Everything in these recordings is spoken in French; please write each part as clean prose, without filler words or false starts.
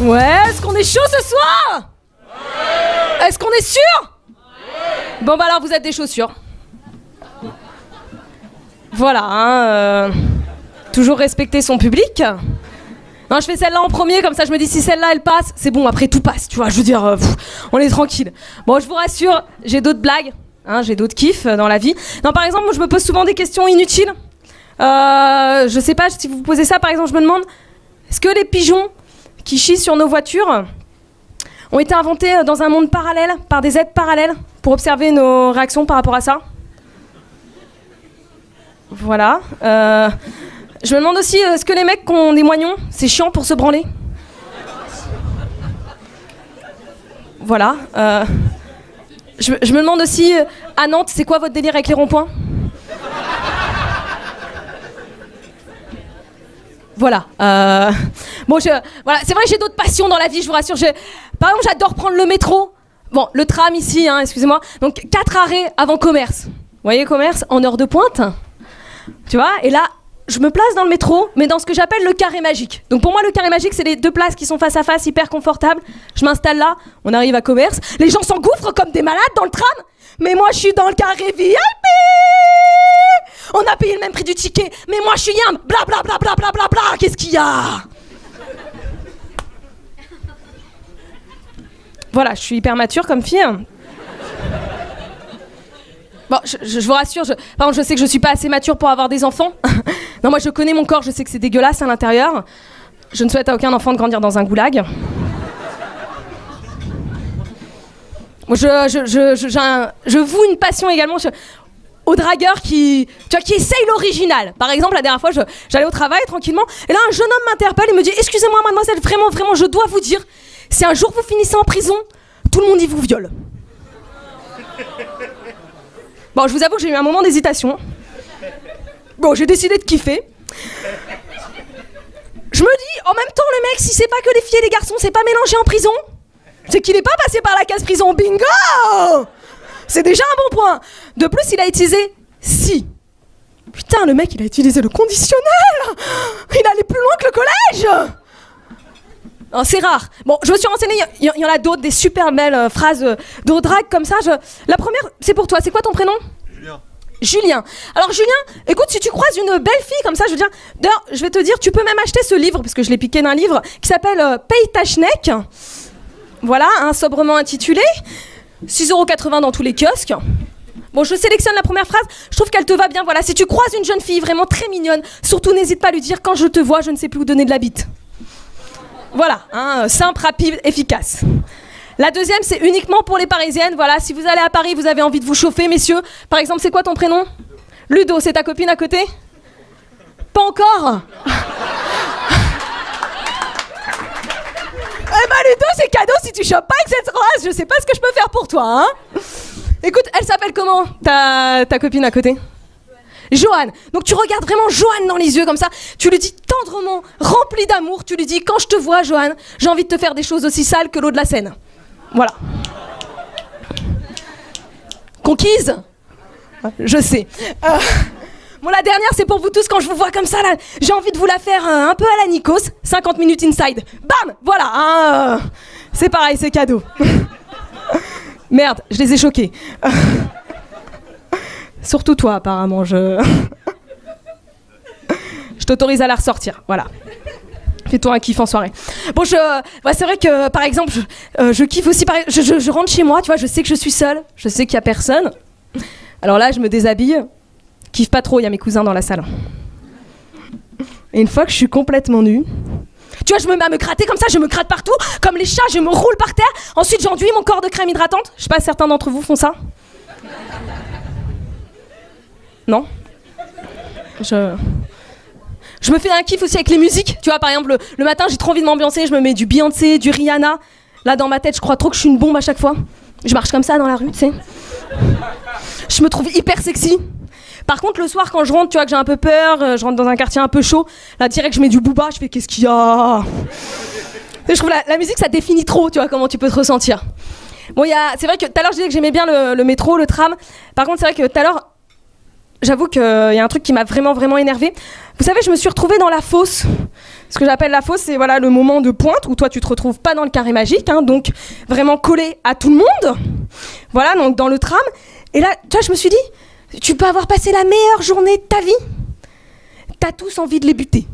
Ouais, est-ce qu'on est chaud ce soir? Ouais. Est-ce qu'on est sûr? Ouais. Bon bah alors vous êtes des chaussures. Voilà, hein, toujours respecter son public. Non, je fais celle-là en premier, comme ça je me dis si celle-là elle passe, c'est bon, après tout passe, tu vois, je veux dire, on est tranquille. Bon, je vous rassure, j'ai d'autres blagues, hein, j'ai d'autres kiffs dans la vie. Non, par exemple, moi je me pose souvent des questions inutiles. Je sais pas si vous posez ça, par exemple, je me demande, est-ce que les pigeons qui chient sur nos voitures ont été inventés dans un monde parallèle, par des êtres parallèles, pour observer nos réactions par rapport à ça? Voilà. Je me demande aussi, est-ce que les mecs qui ont des moignons, c'est chiant pour se branler? Voilà. Je me demande aussi, à Nantes, c'est quoi votre délire avec les ronds-points? Voilà. Bon, voilà. C'est vrai que j'ai d'autres passions dans la vie, je vous rassure. Par exemple, j'adore prendre le métro. Bon, le tram ici, hein, excusez-moi. Donc, 4 arrêts avant Commerce. Vous voyez, Commerce, en heure de pointe. Tu vois, et là, je me place dans le métro, mais dans ce que j'appelle le carré magique. Donc pour moi, le carré magique, c'est les 2 places qui sont face à face, hyper confortables. Je m'installe là, on arrive à Commerce. Les gens s'engouffrent comme des malades dans le tram. Mais moi, je suis dans le carré VIP. On a payé le même prix du ticket. Mais moi, je suis yam. Bla bla bla bla bla bla bla. Qu'est-ce qu'il y a? Voilà, je suis hyper mature comme fille. Bon, je vous rassure, par contre, je sais que je suis pas assez mature pour avoir des enfants. Non, moi je connais mon corps, je sais que c'est dégueulasse à l'intérieur. Je ne souhaite à aucun enfant de grandir dans un goulag. Je voue une passion également aux dragueurs qui essayent l'original. Par exemple, la dernière fois, j'allais au travail tranquillement, et là un jeune homme m'interpelle et me dit « Excusez-moi mademoiselle, vraiment, je dois vous dire, si un jour vous finissez en prison, tout le monde y vous viole. » Bon, je vous avoue que j'ai eu un moment d'hésitation. Bon, j'ai décidé de kiffer. Je me dis, en même temps, le mec, si c'est pas que les filles et les garçons, c'est pas mélangé en prison, c'est qu'il est pas passé par la case prison. Bingo! C'est déjà un bon point. De plus, il a utilisé si. Putain, le mec, il a utilisé le conditionnel. Il allait plus loin que le collège. Non, c'est rare. Bon, je me suis renseignée, il y en a d'autres, des super belles phrases de drague comme ça. La première, c'est pour toi. C'est quoi ton prénom? Julien. Julien. Alors Julien, écoute, si tu croises une belle fille comme ça, je veux dire, d'ailleurs, je vais te dire, tu peux même acheter ce livre, parce que je l'ai piqué d'un livre, qui s'appelle Paye ta schneck. Voilà, hein, sobrement intitulé. 6,80 € dans tous les kiosques. Bon, je sélectionne la première phrase, je trouve qu'elle te va bien. Voilà, si tu croises une jeune fille vraiment très mignonne, surtout n'hésite pas à lui dire, quand je te vois, je ne sais plus où donner de la bite. Voilà, hein, simple, rapide, efficace. La deuxième, c'est uniquement pour les Parisiennes. Voilà, si vous allez à Paris, vous avez envie de vous chauffer, messieurs. Par exemple, c'est quoi ton prénom? Ludo, c'est ta copine à côté? Pas encore? Eh ben Ludo, c'est cadeau si tu chopes pas avec cette race. Je sais pas ce que je peux faire pour toi, hein. Écoute, elle s'appelle comment, ta copine à côté? Joanne. Donc tu regardes vraiment Joanne dans les yeux comme ça, tu lui dis tendrement, rempli d'amour, tu lui dis, quand je te vois Joanne, j'ai envie de te faire des choses aussi sales que l'eau de la Seine. Voilà. Conquise? Je sais. Bon, la dernière, c'est pour vous tous, quand je vous vois comme ça, là, j'ai envie de vous la faire un peu à la Nikos, 50 minutes inside. Bam! Voilà, hein, c'est pareil, c'est cadeau. Merde, je les ai choqués. Surtout toi, apparemment, je t'autorise à la ressortir, voilà. Fais-toi un kiff en soirée. Bon, ouais, c'est vrai que, par exemple, je kiffe aussi, je rentre chez moi, tu vois, je sais que je suis seule, je sais qu'il y a personne. Alors là, je me déshabille, kiffe pas trop, il y a mes cousins dans la salle. Et une fois que je suis complètement nue, tu vois, je me mets à me gratter comme ça, je me gratte partout, comme les chats, je me roule par terre, ensuite j'enduis mon corps de crème hydratante. Je sais pas, certains d'entre vous font ça? Non? Je me fais un kiff aussi avec les musiques. Tu vois, par exemple, le matin, j'ai trop envie de m'ambiancer, je me mets du Beyoncé, du Rihanna. Là, dans ma tête, je crois trop que je suis une bombe à chaque fois. Je marche comme ça dans la rue, tu sais. Je me trouve hyper sexy. Par contre, le soir, quand je rentre, tu vois, que j'ai un peu peur, je rentre dans un quartier un peu chaud, là, direct, je mets du booba, je fais, qu'est-ce qu'il y a? Je trouve la musique, ça définit trop, tu vois, comment tu peux te ressentir. Bon, c'est vrai que tout à l'heure, je disais que j'aimais bien le métro, le tram. Par contre, c'est vrai que tout à l'heure, j'avoue qu'il y a un truc qui m'a vraiment énervée. Vous savez, je me suis retrouvée dans la fosse. Ce que j'appelle la fosse, c'est voilà, le moment de pointe où toi tu te retrouves pas dans le carré magique, hein, donc vraiment collé à tout le monde. Voilà, donc dans le tram. Et là, tu vois, je me suis dit, tu peux avoir passé la meilleure journée de ta vie. T'as tous envie de les buter.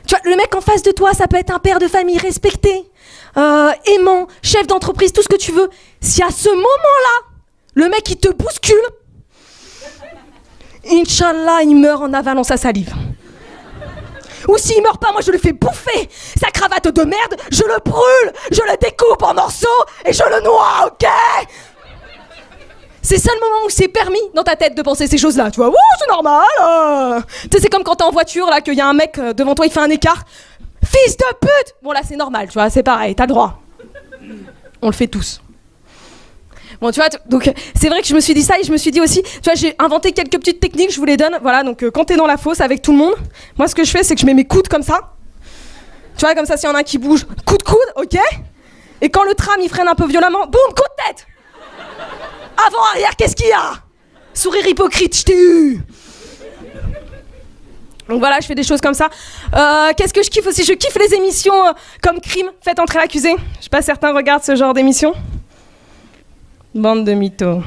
Tu vois, le mec en face de toi, ça peut être un père de famille respecté, aimant, chef d'entreprise, tout ce que tu veux. Si à ce moment-là, le mec il te bouscule, Inch'Allah, il meurt en avalant sa salive. Ou s'il meurt pas, moi je le fais bouffer. Sa cravate de merde, je le brûle, je le découpe en morceaux et je le noie, ok? C'est ça le moment où c'est permis dans ta tête de penser ces choses-là, tu vois. Ouh, c'est normal. Tu sais, c'est comme quand t'es en voiture, là, qu'il y a un mec devant toi, il fait un écart. Fils de pute! Bon, là, c'est normal, tu vois, c'est pareil, t'as le droit. On le fait tous. Bon, tu vois, donc c'est vrai que je me suis dit ça et je me suis dit aussi, tu vois, j'ai inventé quelques petites techniques, je vous les donne. Voilà, donc quand t'es dans la fosse avec tout le monde, moi, ce que je fais, c'est que je mets mes coudes comme ça. Tu vois, comme ça, s'il y en a un qui bouge, coup de coude, ok? Et quand le tram, il freine un peu violemment, boum, coup de tête! Avant, arrière, qu'est-ce qu'il y a? Sourire hypocrite, je t'ai eu. Donc voilà, je fais des choses comme ça. Qu'est-ce que je kiffe aussi? Je kiffe les émissions comme Crime, Faites entrer l'accusé. Je sais pas, certains regardent ce genre d'émission. Bande de mythos.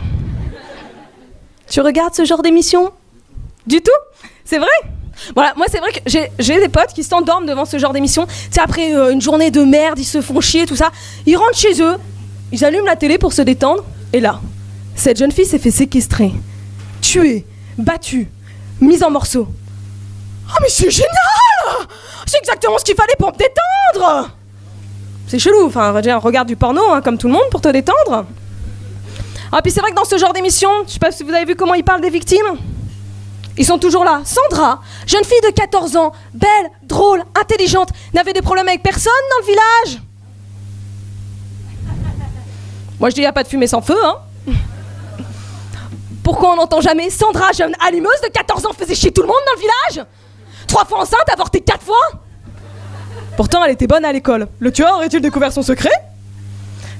Tu regardes ce genre d'émission? Du tout? C'est vrai? Voilà, moi c'est vrai que j'ai des potes qui s'endorment devant ce genre d'émission. Tu sais, après une journée de merde, ils se font chier, tout ça. Ils rentrent chez eux, ils allument la télé pour se détendre, et là, cette jeune fille s'est fait séquestrer, tuée, battue, mise en morceaux. Oh mais c'est génial! C'est exactement ce qu'il fallait pour me détendre! C'est chelou, enfin, regarde du porno, hein, comme tout le monde, pour te détendre. Ah, puis c'est vrai que dans ce genre d'émission, je sais pas si vous avez vu comment ils parlent des victimes. Ils sont toujours là. Sandra, jeune fille de 14 ans, belle, drôle, intelligente, n'avait des problèmes avec personne dans le village. Moi je dis, y a pas de fumée sans feu, hein. Pourquoi on n'entend jamais Sandra, jeune allumeuse de 14 ans, faisait chier tout le monde dans le village? 3 fois enceinte, avorté 4 fois? Pourtant, elle était bonne à l'école. Le tueur aurait-il découvert son secret?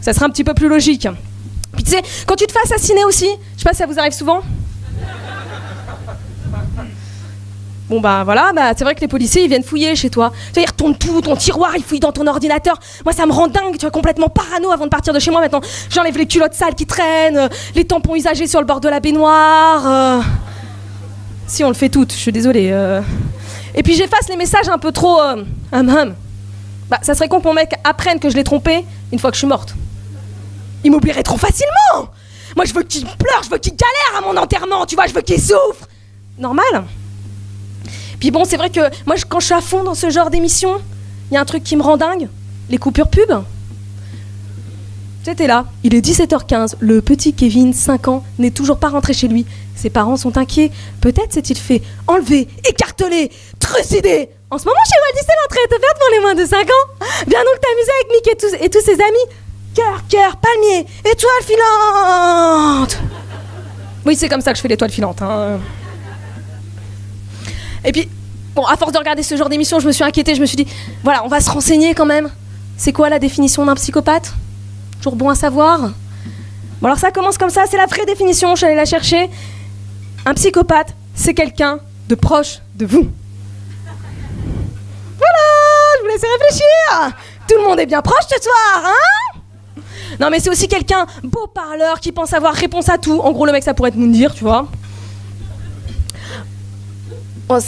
Ça serait un petit peu plus logique. Puis tu sais, quand tu te fais assassiner aussi, je sais pas si ça vous arrive souvent. Bon bah voilà, bah c'est vrai que les policiers ils viennent fouiller chez toi. Tu vois, ils retournent tout, ton tiroir, ils fouillent dans ton ordinateur. Moi ça me rend dingue, tu vois, complètement parano avant de partir de chez moi maintenant. J'enlève les culottes sales qui traînent, les tampons usagés sur le bord de la baignoire. Si on le fait toutes, je suis désolée. Et puis j'efface les messages un peu trop... Bah ça serait con que mon mec apprenne que je l'ai trompé une fois que je suis morte. Il m'oublierait trop facilement. Moi je veux qu'il pleure, je veux qu'il galère à mon enterrement, tu vois, je veux qu'il souffre. Normal. Puis bon, c'est vrai que moi, quand je suis à fond dans ce genre d'émission, il y a un truc qui me rend dingue, les coupures pub. C'était là, il est 17h15, le petit Kevin, 5 ans, n'est toujours pas rentré chez lui. Ses parents sont inquiets, peut-être s'est-il fait enlever, écarteler, trucider. En ce moment, chez Walt Disney, l'entrée est ouverte pour les moins de 5 ans. Viens donc t'amuser avec Mickey et tous ses amis. Cœur, palmier, étoile filante. Oui, c'est comme ça que je fais l'étoile filante, hein. Et puis, bon, à force de regarder ce genre d'émission, je me suis inquiétée, je me suis dit, voilà, on va se renseigner quand même. C'est quoi la définition d'un psychopathe? Toujours bon à savoir. Bon, alors ça commence comme ça, c'est la vraie définition, je suis allée la chercher. Un psychopathe, c'est quelqu'un de proche de vous. Voilà, je vous laisse réfléchir. Tout le monde est bien proche ce soir, hein? Non, mais c'est aussi quelqu'un beau parleur qui pense avoir réponse à tout. En gros, le mec, ça pourrait être Moundir, tu vois. Moi,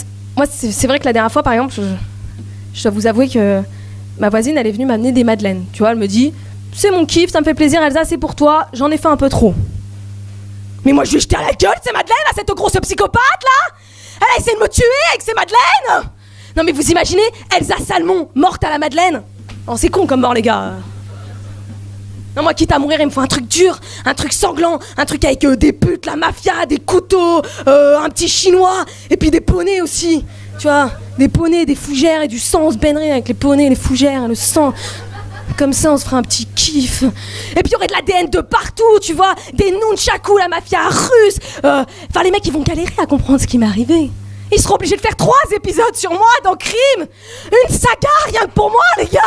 c'est vrai que la dernière fois, par exemple, je dois vous avouer que ma voisine, elle est venue m'amener des madeleines. Tu vois, elle me dit, c'est mon kiff, ça me fait plaisir, Elsa, c'est pour toi, j'en ai fait un peu trop. Mais moi, je vais jeter à la gueule ces madeleines à cette grosse psychopathe, là. Elle a essayé de me tuer avec ces madeleines. Non, mais vous imaginez, Elsa Salmon, morte à la madeleine. Oh, c'est con comme mort, les gars. Non, moi, quitte à mourir, il me faut un truc dur, un truc sanglant, un truc avec des putes, la mafia, des couteaux, un petit chinois, et puis des poneys aussi. Tu vois, des poneys, des fougères et du sang, on se baignerait avec les poneys, les fougères, le sang. Comme ça, on se ferait un petit kiff. Et puis, il y aurait de l'ADN de partout, tu vois, des nunchakus, la mafia russe. Enfin, les mecs, ils vont galérer à comprendre ce qui m'est arrivé. Ils seront obligés de faire 3 épisodes sur moi dans Crime. Une saga, rien que pour moi, les gars.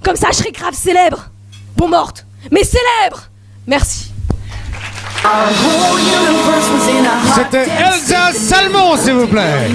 Comme ça, je serais grave célèbre. Bon, morte, mais célèbre. Merci. C'était Elsa Salmon, s'il vous plaît.